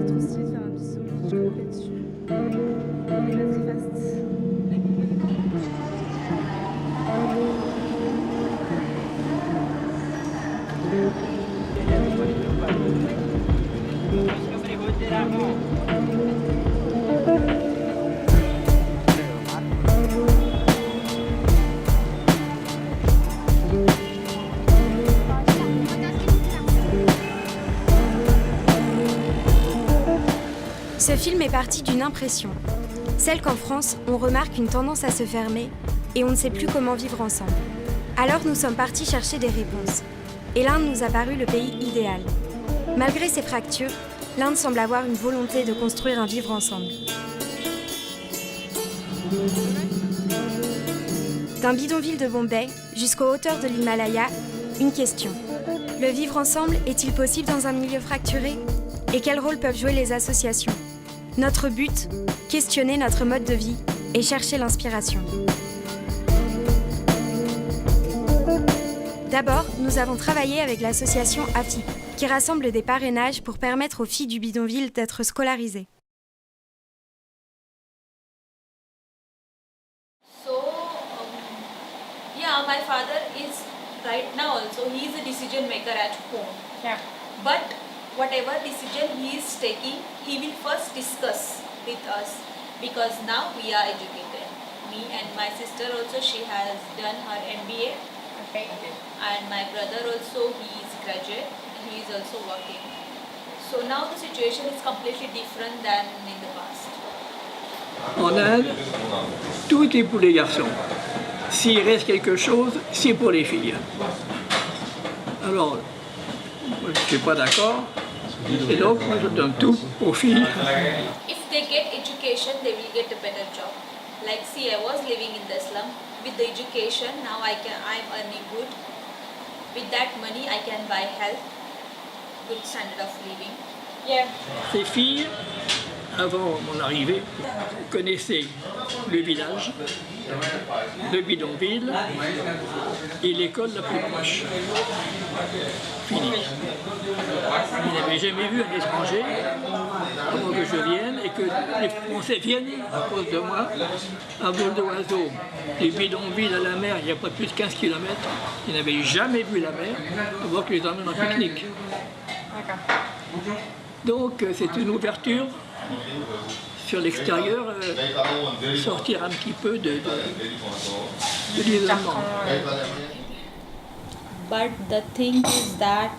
trop stylé de faire un bisou, je suis complète dessus. Il est pas très vaste. Ce film est parti d'une impression, celle qu'en France, on remarque une tendance à se fermer et on ne sait plus comment vivre ensemble. Alors nous sommes partis chercher des réponses. Et l'Inde nous a paru le pays idéal. Malgré ses fractures, l'Inde semble avoir une volonté de construire un vivre ensemble. D'un bidonville de Bombay jusqu'aux hauteurs de l'Himalaya, une question. Le vivre ensemble est-il possible dans un milieu fracturé ? Et quel rôle peuvent jouer les associations ? Notre but, questionner notre mode de vie et chercher l'inspiration. D'abord, nous avons travaillé avec l'association AFIP, qui rassemble des parrainages pour permettre aux filles du bidonville d'être scolarisées. My father is right now also, he is a decision maker at home. Yeah. But whatever decision he is taking, he will first discuss with us because now we are educated. Me and my sister also, she has done her MBA. Okay. And my brother also, he is graduate and he is also working. So now the situation is completely different than in the past. En Inde, tout est pour les garçons. S'il reste quelque chose, c'est pour les filles. Alors, moi, je ne suis pas d'accord. Et donc, moi, je donne tout aux filles. If they get education, they will get a better job. Like, see, I was living in the slum. With the education, now I'm earning good. With that money, I can buy health, good standard of living. Yeah. Ces filles, avant mon arrivée, connaissaient le village, le bidonville et l'école la plus proche. Fini. Ils n'avaient jamais vu un étranger avant que je vienne et que les Français viennent à cause de moi. Un vol d'oiseau du bidonville à la mer, il n'y a pas plus de 15 km. Ils n'avaient jamais vu la mer avant que je les emmène en pique-nique. Donc c'est une ouverture sur l'extérieur, sortir un petit peu de l'isolement. But the thing is that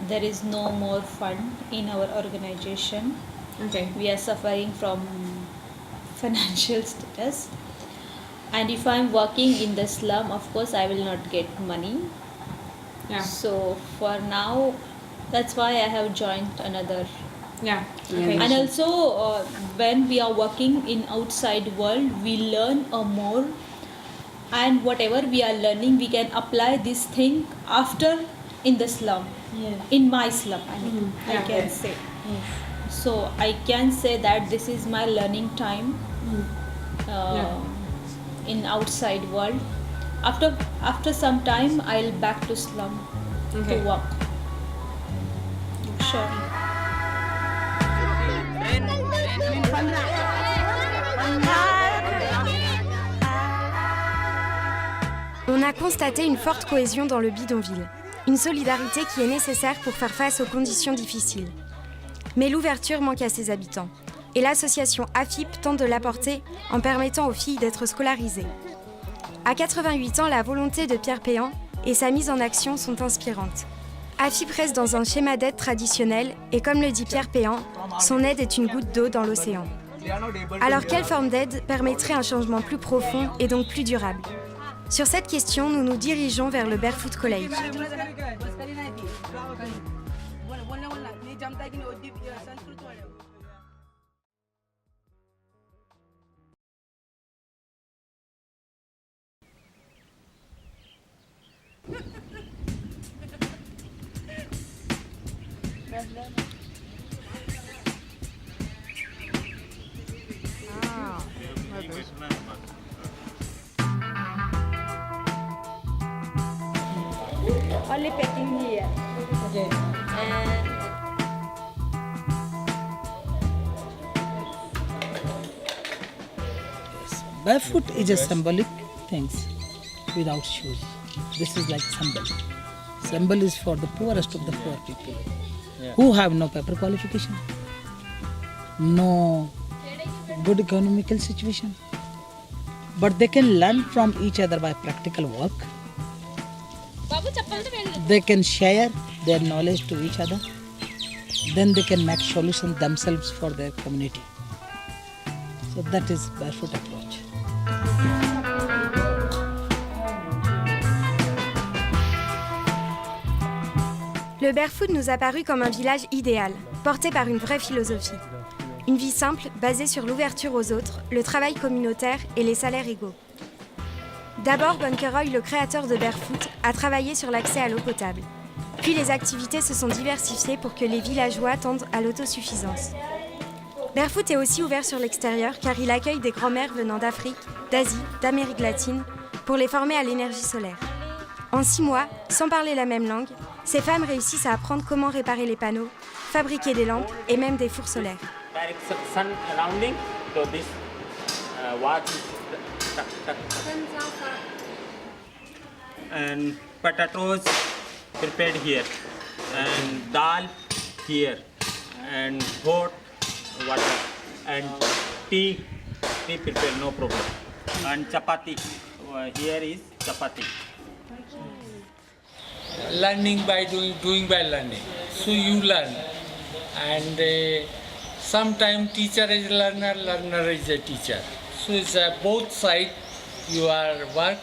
there is no more fund in our organization. Okay. We are suffering from financial status. And if I'm working in the slum, of course I will not get money. Yeah. So for now, that's why I have joined another. Yeah. Okay. And also when we are working in outside world, we learn more. And whatever we are learning, we can apply this thing after in the slum, in my slum, I mean, I can say. So I can say that this is my learning time in outside world. After some time, I'll back to slum to work. Sure. On a constaté une forte cohésion dans le bidonville, une solidarité qui est nécessaire pour faire face aux conditions difficiles. Mais l'ouverture manque à ses habitants, et l'association AFIP tente de l'apporter en permettant aux filles d'être scolarisées. À 88 ans, la volonté de Pierre Péan et sa mise en action sont inspirantes. AFIP reste dans un schéma d'aide traditionnel et comme le dit Pierre Péan, son aide est une goutte d'eau dans l'océan. Alors quelle forme d'aide permettrait un changement plus profond et donc plus durable ? Sur cette question, nous nous dirigeons vers le Barefoot College. Only packing here. Okay. And Barefoot is a symbolic things without shoes. This is like symbol. Symbol is for the poorest of the poor people who have no paper qualification, no good economical situation, but they can learn from each other by practical work. They can share their knowledge to each other. Then they can make solutions themselves for their community. So that is barefoot approach. Le Barefoot nous a paru comme un village idéal, porté par une vraie philosophie. Une vie simple, basée sur l'ouverture aux autres, le travail communautaire et les salaires égaux. D'abord, Bunkeroy, le créateur de Barefoot, a travaillé sur l'accès à l'eau potable. Puis les activités se sont diversifiées pour que les villageois tendent à l'autosuffisance. Barefoot est aussi ouvert sur l'extérieur car il accueille des grands-mères venant d'Afrique, d'Asie, d'Amérique latine pour les former à l'énergie solaire. En 6 mois, sans parler la même langue, ces femmes réussissent à apprendre comment réparer les panneaux, fabriquer des lampes et même des fours solaires. Direct sun surrounding, so this what and potatoes prepared here and dal here and hot water and tea prepared, no problem, and chapati here is chapati. Learning by doing by learning. So you learn, and sometimes teacher is learner, learner is a teacher. So it's both sides you are work,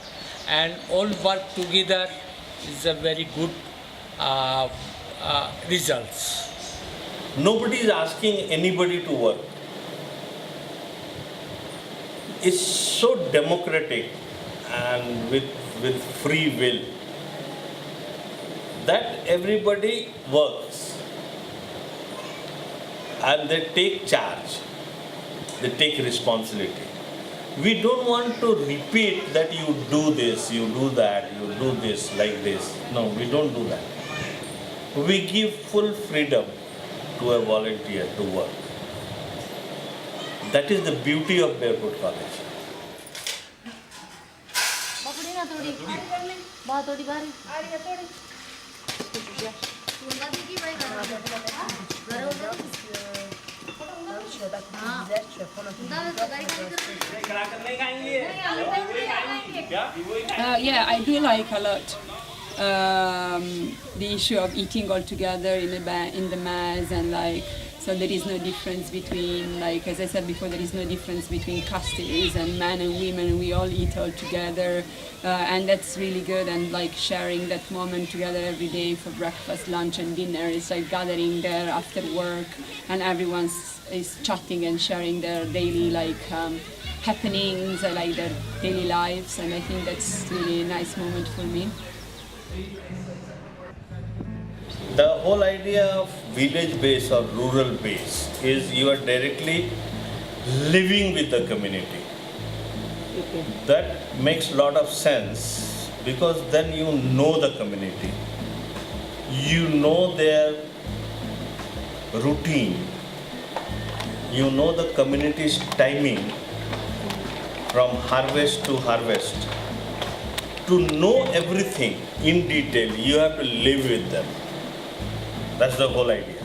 and all work together is a very good results. Nobody is asking anybody to work. It's so democratic and with free will that everybody works and they take charge, they take responsibility. We don't want to repeat that you do this, you do that, you do this like this. No, we don't do that. We give full freedom to a volunteer to work. That is the beauty of Barefoot College. Yeah, I do like a lot the issue of eating all together in the mass, and like, so there is no difference between, like as I said before, there is no difference between castes and men and women. We all eat all together, and that's really good. And like sharing that moment together every day for breakfast, lunch, and dinner. It's like gathering there after work, and everyone is chatting and sharing their daily happenings, like their daily lives, and I think that's really a nice moment for me. The whole idea of village base or rural base is you are directly living with the community. That makes a lot of sense because then you know the community. You know their routine. You know the community's timing from harvest to harvest. To know everything in detail, you have to live with them. That's the whole idea.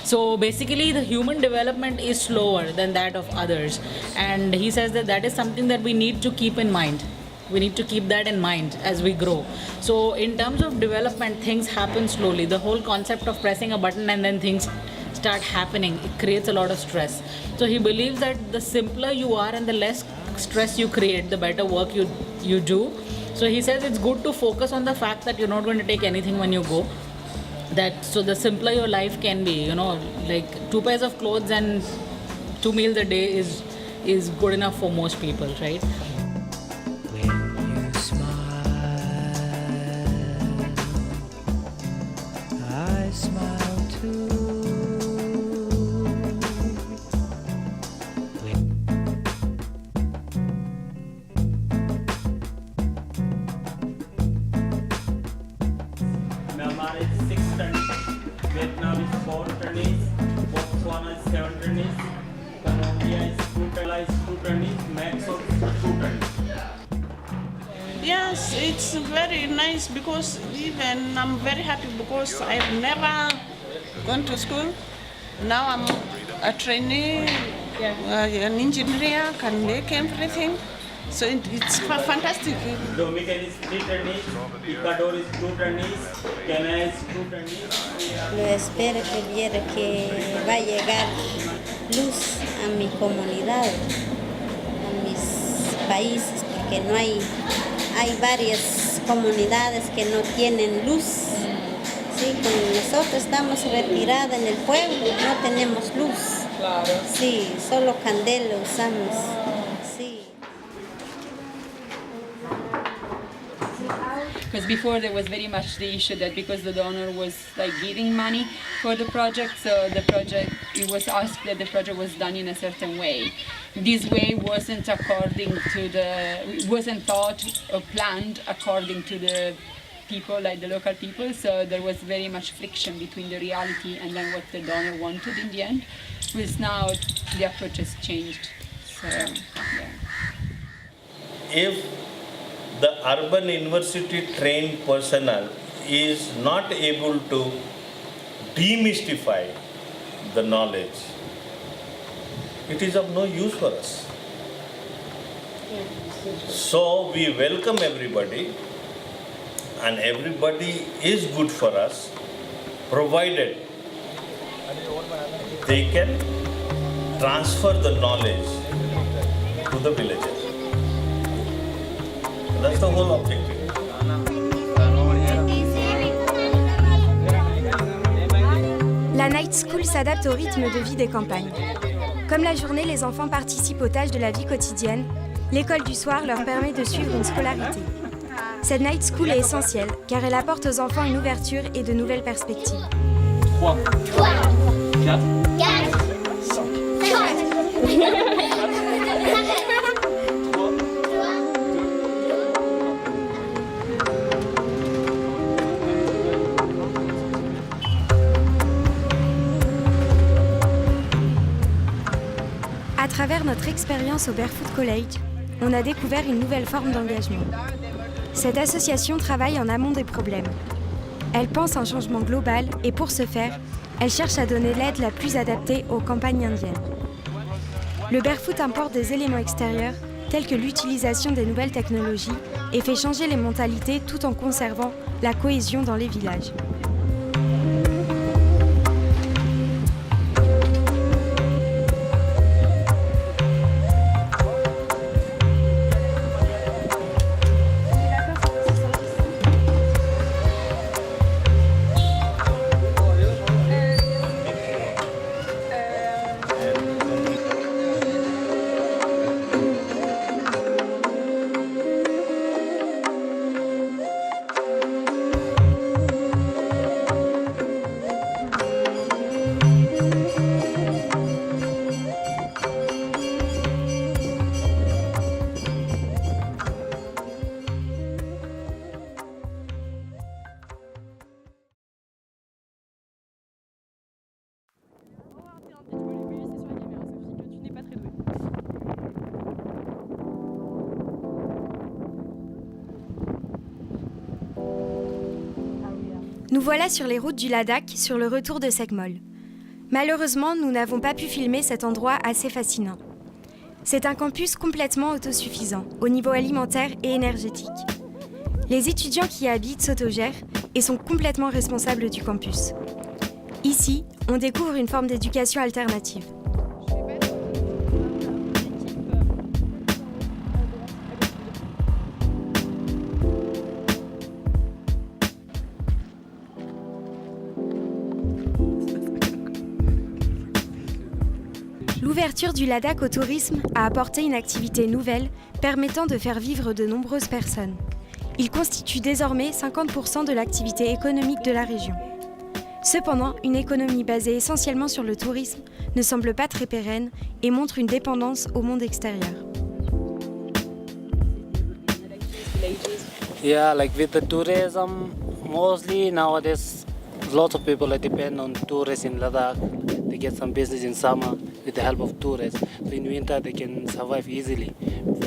So basically the human development is slower than that of others, and he says that is something that we need to keep in mind. We need to keep that in mind as we grow. So in terms of development, things happen slowly. The whole concept of pressing a button and then things start happening, it creates a lot of stress. So he believes that the simpler you are and the less stress you create, the better work you do. So he says it's good to focus on the fact that you're not going to take anything when you go. So the simpler your life can be, like 2 pairs of clothes and 2 meals a day is good enough for most people, right? When you smile, I smile too. Yes, it's very nice because even I'm very happy because I've never gone to school. Now I'm a trainee, an engineer, can make everything. So it's fantastic. Lo espero que viera que va a llegar luz a mi comunidad, a mis países, porque no hay varias comunidades que no tienen luz. Sí, como nosotros estamos retirados en el pueblo, no tenemos luz. Claro. Sí, solo candela usamos. Sí. Because before there was very much the issue that because the donor was like giving money for the project, so the project, it was asked that the project was done in a certain way. This way wasn't thought or planned according to the people, like the local people, so there was very much friction between the reality and then what the donor wanted in the end, which now the approach has changed. So, yeah. If the urban university trained personnel is not able to demystify the knowledge, it is of no use for us. So we welcome everybody, and everybody is good for us, provided they can transfer the knowledge to the villagers. That's the whole objective. La night school s'adapte au rythme de vie des campagnes. Comme la journée, les enfants participent aux tâches de la vie quotidienne. L'école du soir leur permet de suivre une scolarité. Cette night school est essentielle car elle apporte aux enfants une ouverture et de nouvelles perspectives. 3, 4, 5. À travers notre expérience au Barefoot College, on a découvert une nouvelle forme d'engagement. Cette association travaille en amont des problèmes. Elle pense un changement global et pour ce faire, elle cherche à donner l'aide la plus adaptée aux campagnes indiennes. Le Barefoot importe des éléments extérieurs tels que l'utilisation des nouvelles technologies et fait changer les mentalités tout en conservant la cohésion dans les villages. Nous voilà sur les routes du Ladakh, sur le retour de Sekmol. Malheureusement, nous n'avons pas pu filmer cet endroit assez fascinant. C'est un campus complètement autosuffisant, au niveau alimentaire et énergétique. Les étudiants qui y habitent s'autogèrent et sont complètement responsables du campus. Ici, on découvre une forme d'éducation alternative. L'ouverture du Ladakh au tourisme a apporté une activité nouvelle permettant de faire vivre de nombreuses personnes. Il constitue désormais 50% de l'activité économique de la région. Cependant, une économie basée essentiellement sur le tourisme ne semble pas très pérenne et montre une dépendance au monde extérieur. Yeah, like with the tourism, mostly nowadays, lots of people depend on tourists in Ladakh. They get some business in summer with the help of tourists. So in winter, they can survive easily.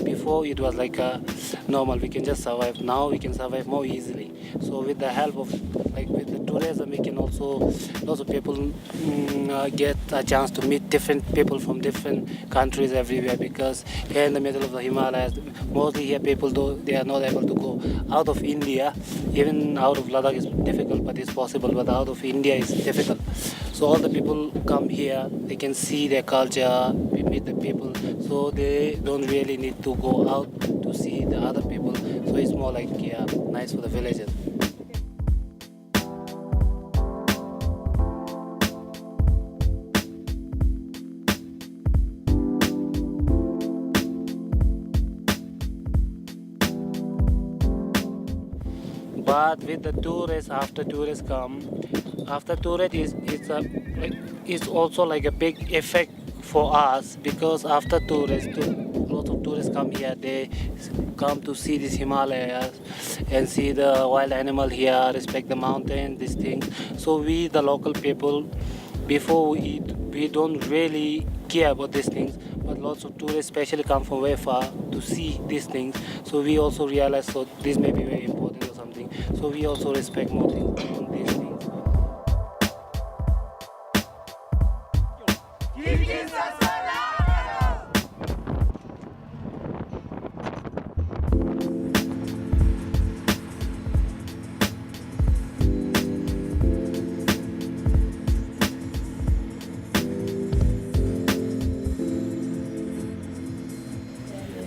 Before before it was like a normal, we can just survive. Now we can survive more easily. So with the help of, like with the tourism, we can also, lots of people get a chance to meet different people from different countries everywhere, because here in the middle of the Himalayas, mostly here people, though they are not able to go out of India, even out of Ladakh is difficult, but it's possible, but out of India is difficult. So all the people come here, they can see their culture, we meet the people, so they don't really need to go out to see the other people. So it's more like, yeah, nice for the villagers. But with the tourists, after tourists come, after tourists it's also like a big effect for us, because after tourists, lots of tourists come here, they come to see these Himalayas and see the wild animal here, respect the mountain, these things. So we, the local people, before we eat, we don't really care about these things, but lots of tourists especially come from very far to see these things. So we also realize, so this may be very important or something. So we also respect more things on these things.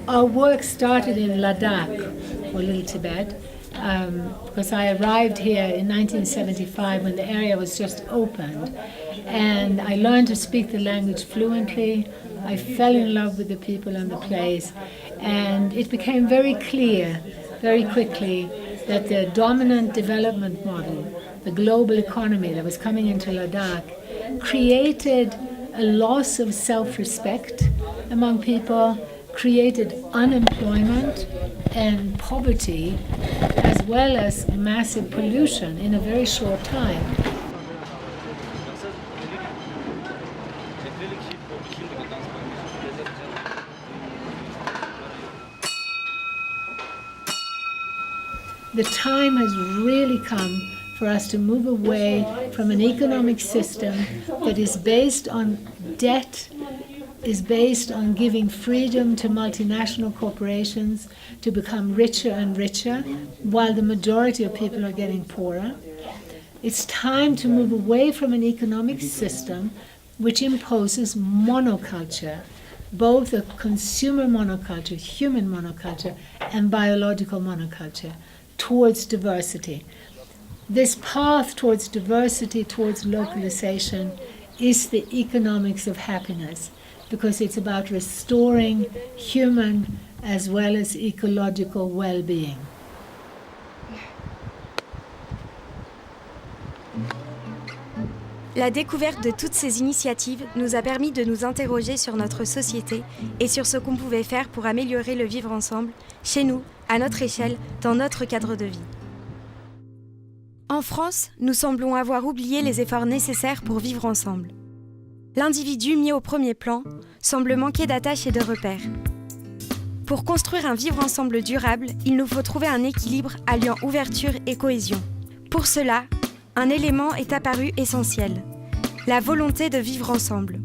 Our work started in Ladakh, or Little Tibet, because I arrived here in 1975 when the area was just opened, and I learned to speak the language fluently. I fell in love with the people and the place, and it became very clear very quickly that the dominant development model, the global economy that was coming into Ladakh, created a loss of self-respect among people, created unemployment and poverty, as well as massive pollution in a very short time. The time has really come for us to move away from an economic system that is based on debt, is based on giving freedom to multinational corporations to become richer and richer, while the majority of people are getting poorer. It's time to move away from an economic system which imposes monoculture, both a consumer monoculture, human monoculture, and biological monoculture, towards diversity. This path towards diversity, towards localization, is the economics of happiness, because it's about restoring human as well as ecological well-being. La découverte de toutes ces initiatives nous a permis de nous interroger sur notre société et sur ce qu'on pouvait faire pour améliorer le vivre ensemble, chez nous, à notre échelle, dans notre cadre de vie. En France, nous semblons avoir oublié les efforts nécessaires pour vivre ensemble. L'individu mis au premier plan semble manquer d'attache et de repères. Pour construire un vivre ensemble durable, il nous faut trouver un équilibre alliant ouverture et cohésion. Pour cela, un élément est apparu essentiel, la volonté de vivre ensemble.